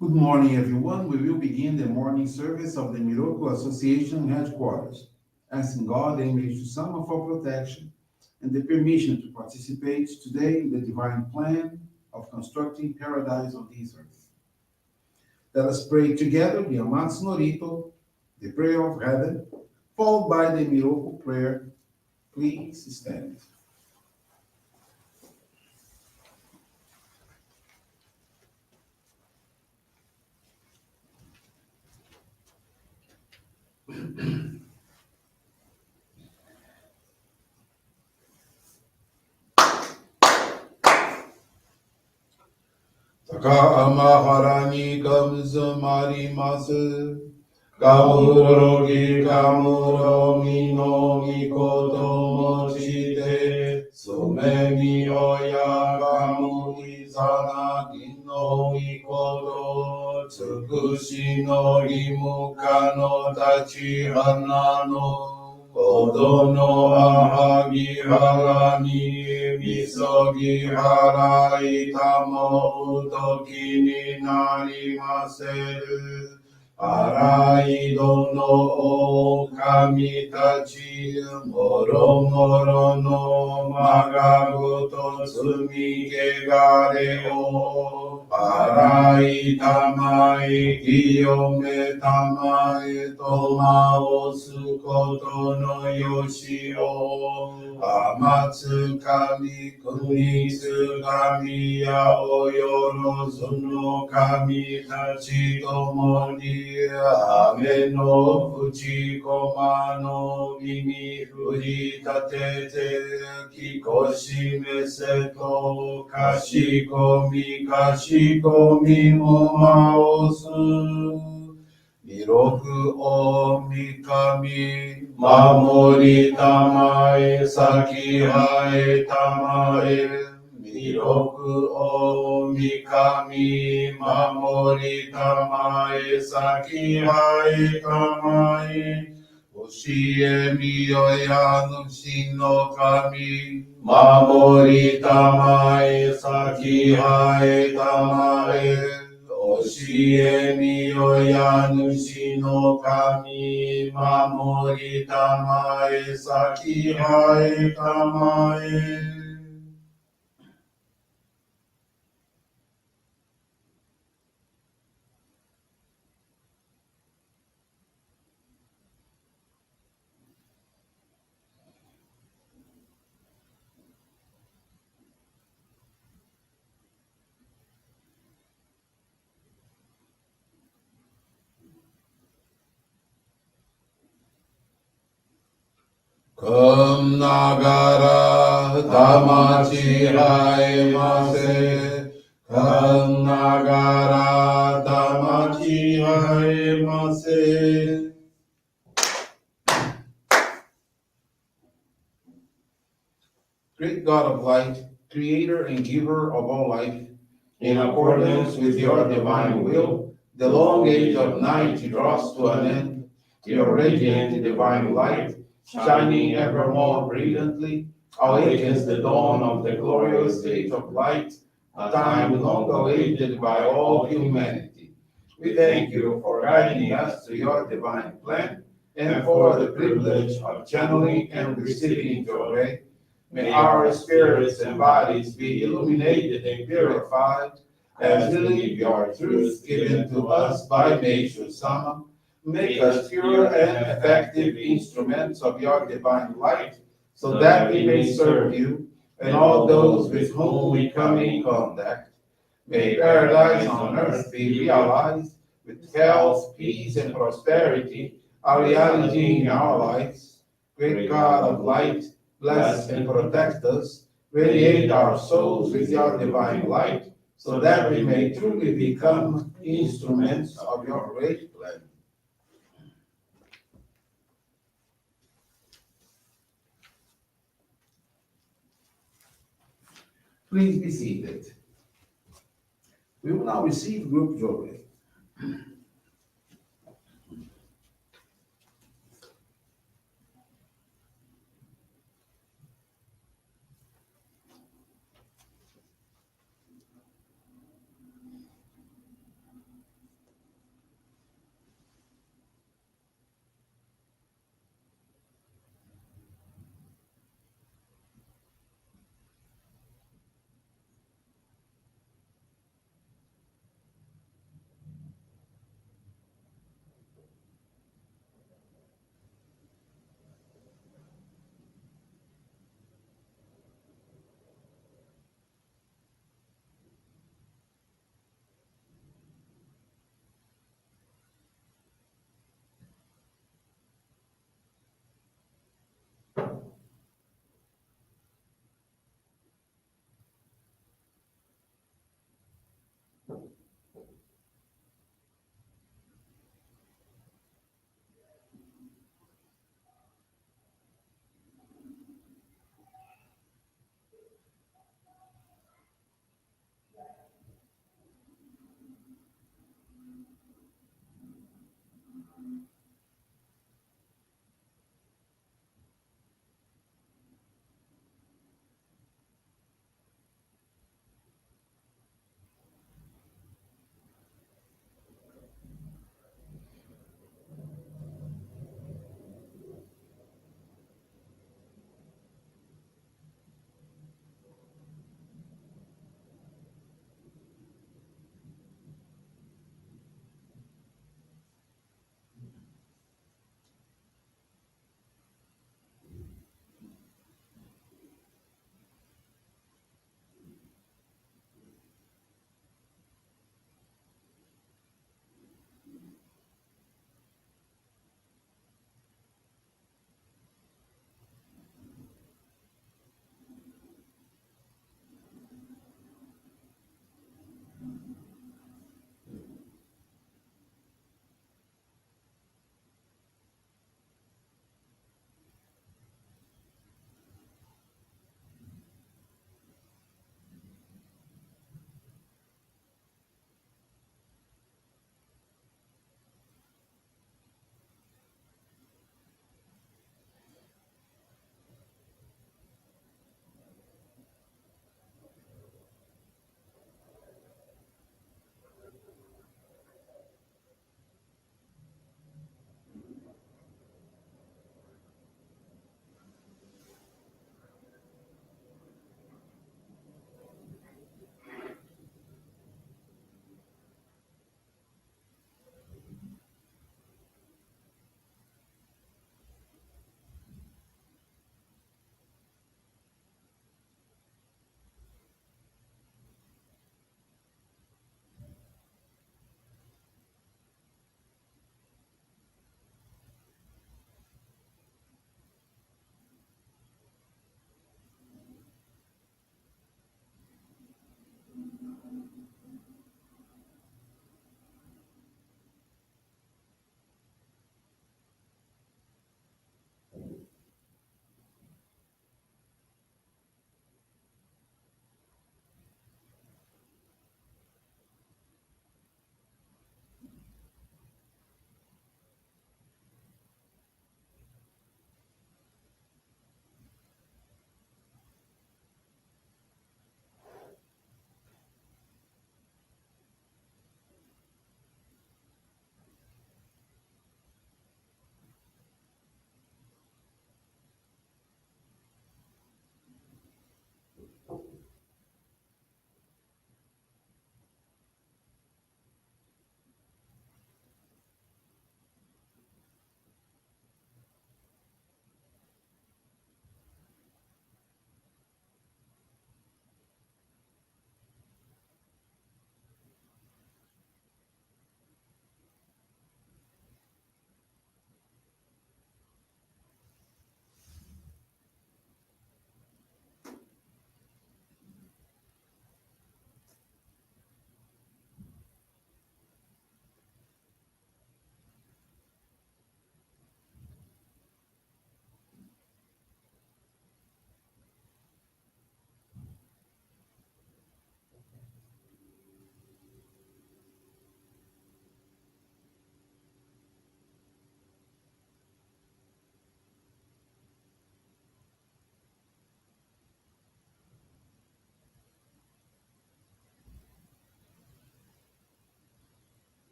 Good morning, everyone. We will begin the morning service of the Miroku Association headquarters, asking God and Meishu-sama for protection and the permission to participate today in the divine plan of constructing paradise on this earth. Let us pray together the Amatsu-Norito, the prayer of heaven, followed by the Miroku Prayer. Please stand. Takahara ni gamsumarimasu. Kamuro gi kamuro mino mikoto mochite. Sumemi oya kamuri sana gino mikoto. Tsukushi no imuka no tachi hana no. Kodo no ahagi hara ni misogi hara itamo utoki ni narimaseru. Araido no okami tachi moro moro no magago to tsumi gegare o. Arai いたまえ清めたまえとまおすことのよしを天津神国津神やおよろずの神たちともに雨の淵駒の耳振り立ててきこしめせとかしこみもまおす広くおみかみ守りたまえ先はえたまえ広くおみかみ守りたまえ先はえたまえ教えみよや主の神守りたまえ先はえたまえ教えみよや主の神守りたまえ先はえたまえくんながらたまちらえませくんながらたまちらえませGreat God of light, creator and giver of all life, in accordance with your divine will, the long age of night draws to an end. Your radiant divine light, shining ever more brilliantly, awakens the dawn of the glorious age of light, a time long awaited by all humanity. We thank you for guiding us to your divine plan and for the privilege of channeling and receiving Johrei. May our spirits and bodies be illuminated and purified as we live your truth given to us by Meishu-sama. Make us pure and effective instruments of your divine light, so that we may serve you and all those with whom we come in contact. May paradise on earth be realized with health, peace, and prosperity, a reality in our lives. Great God of light, bless and protect us, radiate our souls with your divine light, so that we may truly become instruments of your great plan. Please be seated. We will now receive group Johrei.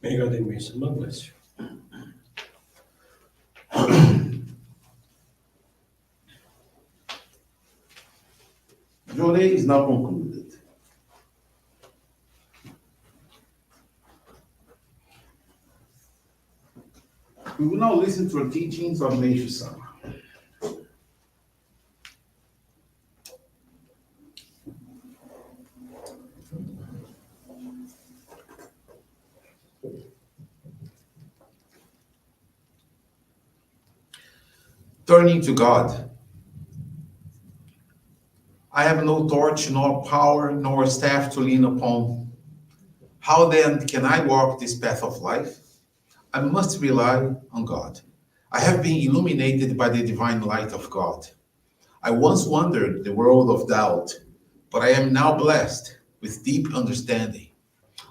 May God and Meishu-sama bless you. Johrei is now concluded. We will now listen to the teachings of Meishu-sama. Turning to God. I have no torch, nor power, nor staff to lean upon. How then can I walk this path of life? I must rely on God. I have been illuminated by the divine light of God. I once wandered the world of doubt, but I am now blessed with deep understanding.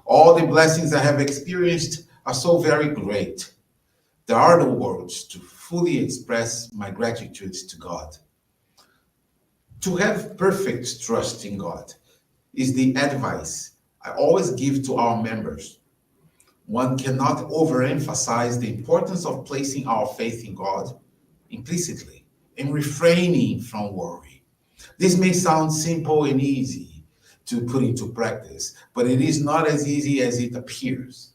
All the blessings I have experienced are so very great. There are no words to fully express my gratitude to God. To have perfect trust in God is the advice I always give to our members. One cannot overemphasize the importance of placing our faith in God implicitly and refraining from worry. This may sound simple and easy to put into practice, but it is not as easy as it appears.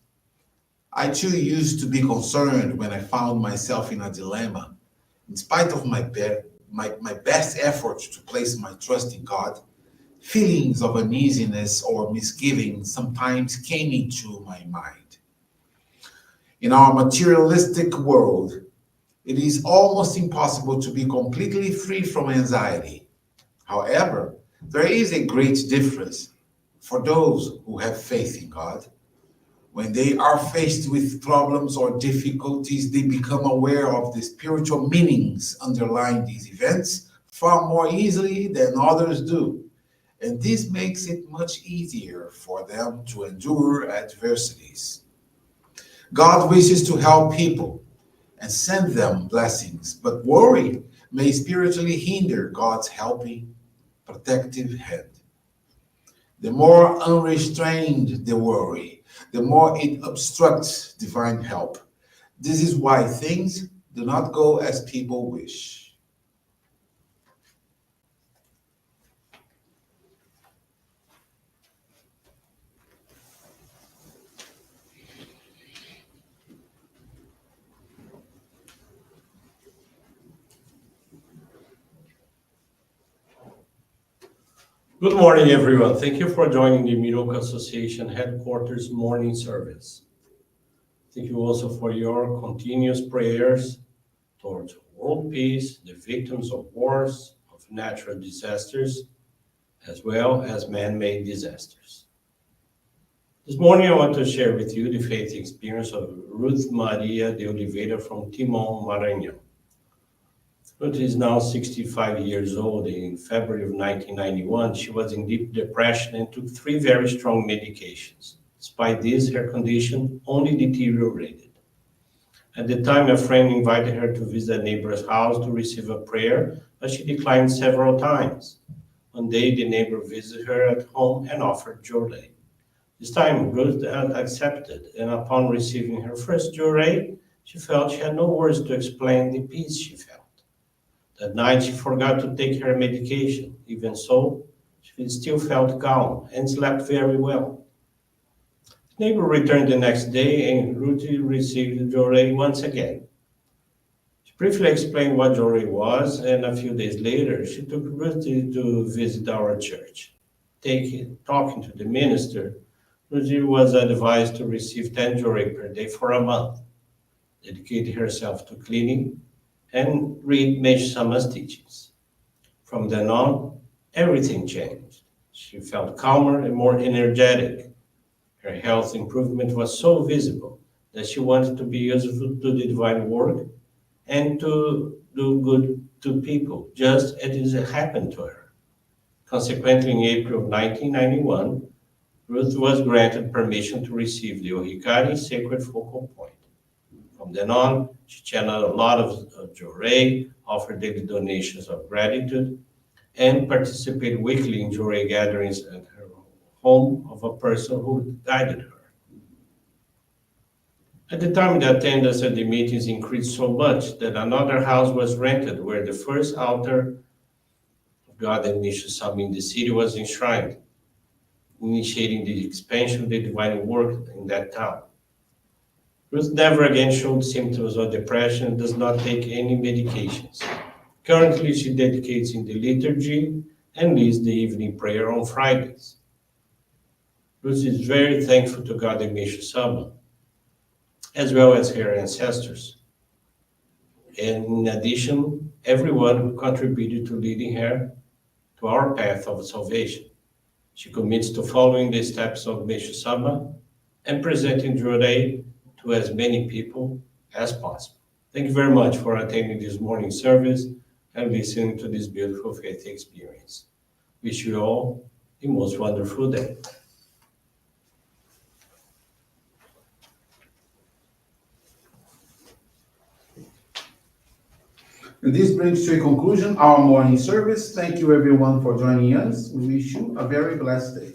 I too used to be concerned when I found myself in a dilemma. In spite of my best efforts to place my trust in God, feelings of uneasiness or misgiving sometimes came into my mind. In our materialistic world, it is almost impossible to be completely free from anxiety. However, there is a great difference for those who have faith in God. When they are faced with problems or difficulties, they become aware of the spiritual meanings underlying these events far more easily than others do. And this makes it much easier for them to endure adversities. God wishes to help people and send them blessings, but worry may spiritually hinder God's helping, protective hand. The more unrestrained the worry, the more it obstructs divine help. This is why things do not go as people wish. Good morning, everyone. Thank you for joining the Miroku Association headquarters morning service. Thank you also for your continuous prayers towards world peace, the victims of wars, of natural disasters, as well as man-made disasters. This morning, I want to share with you the faith experience of Ruth Maria de Oliveira from Timon, Maranhão. Ruth is now 65 years old. In February of 1991, she was in deep depression and took 3 very strong medications. Despite this, her condition only deteriorated. At the time, a friend invited her to visit a neighbor's house to receive a prayer, but she declined several times. One day, the neighbor visited her at home and offered Johrei. This time, Ruth accepted, and upon receiving her first Johrei, she felt she had no words to explain the peace she felt. That night, she forgot to take her medication. Even so, she still felt calm and slept very well. The neighbor returned the next day, and Ruth received Johrei once again. She briefly explained what Johrei was, and a few days later, she took Ruth to visit our church. Talking to the minister, Ruth was advised to receive 10 Johrei per day for a month, dedicate herself to cleaning, and read Meishu-sama's teachings. From then on, everything changed. She felt calmer and more energetic. Her health improvement was so visible that she wanted to be useful to the divine work and to do good to people, just as it happened to her. Consequently, in April of 1991, Ruth was granted permission to receive the Ohikari sacred focal point. From then on, she channeled a lot of Johrei, offered daily donations of gratitude, and participated weekly in Johrei gatherings at her home of a person who guided her. At the time, the attendance at the meetings increased so much that another house was rented where the first altar of God and Meishu-sama in the city was enshrined, initiating the expansion of the divine work in that town. Ruth never again showed symptoms of depression and does not take any medications. Currently, she dedicates in the liturgy and leads the evening prayer on Fridays. Ruth is very thankful to God and Meishu-sama, as well as her ancestors. And in addition, everyone who contributed to leading her to our path of salvation. She commits to following the steps of Meishu-sama and presenting Johrei to as many people as possible. Thank you very much for attending this morning service and listening to this beautiful faith experience. Wish you all a most wonderful day. And this brings to a conclusion our morning service. Thank you everyone for joining us. We wish you a very blessed day.